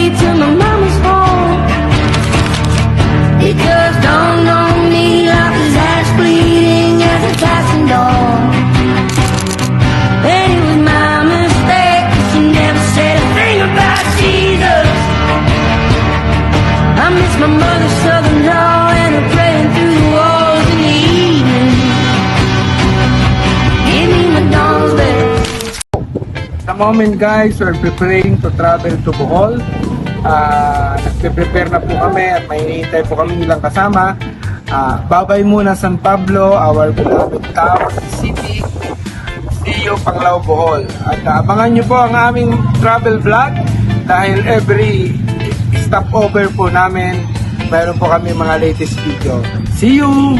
way to my mama's home. It just dawned on me like his ass bleeding at the passing dawn. And it was my mistake, 'cause she never said a thing about Jesus. I miss my mother's southern drawl and her praying through the walls in the evening. Give me my dawn's best. At the moment guys, we're preparing to travel to Bohol. Nagpe-prepare na po kami at may hinihintay po kami nilang kasama. Babay muna San Pablo, our beloved town, city. See you Panglao, Bohol. At abangan nyo po ang aming travel vlog dahil every stopover po namin, mayroon po kami mga latest video. See you!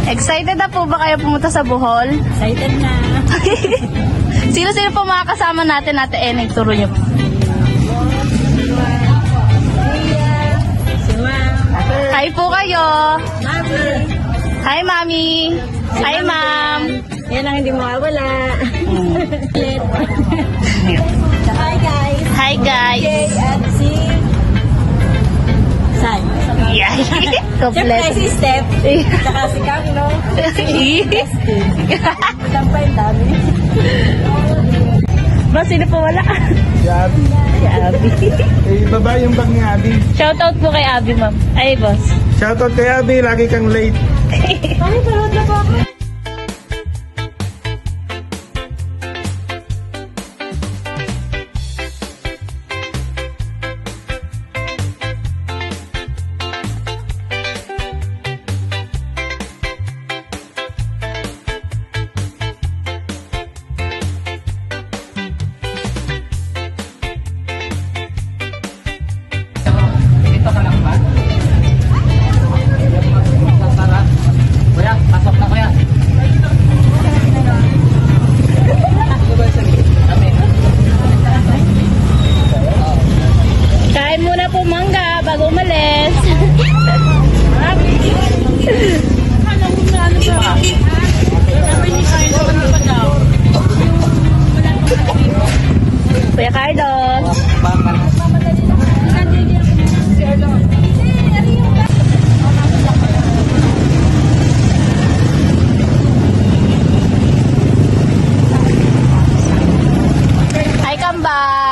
Excited na po ba kayo pumunta sa Bohol? Excited na. Sino-sino po mga kasama natin, Ate Eneng? Turo niyo po. Si Ma'am. Hi po kayo. Mami. Hi, Mami. Hi, Ma'am. Yan ang hindi mawawala. Hi guys. Hi, guys. Jay at si San. Yeah. Siyempre Complete. si Steph. Tsaka si Camilo. Isang pa yung dami. Boss, sino po wala? Si Abby. Si Abby. Baba yung bag ni Abby. Shoutout po kay Abby, ma'am. Ay, boss. Shoutout kay Abby, lagi kang late. Mami, parod na po ako. Dito ka lang ba? Kuya, pasok na kuya. Kain muna po mangga bago umalis. Kuya Carlos. Hi, Kamba.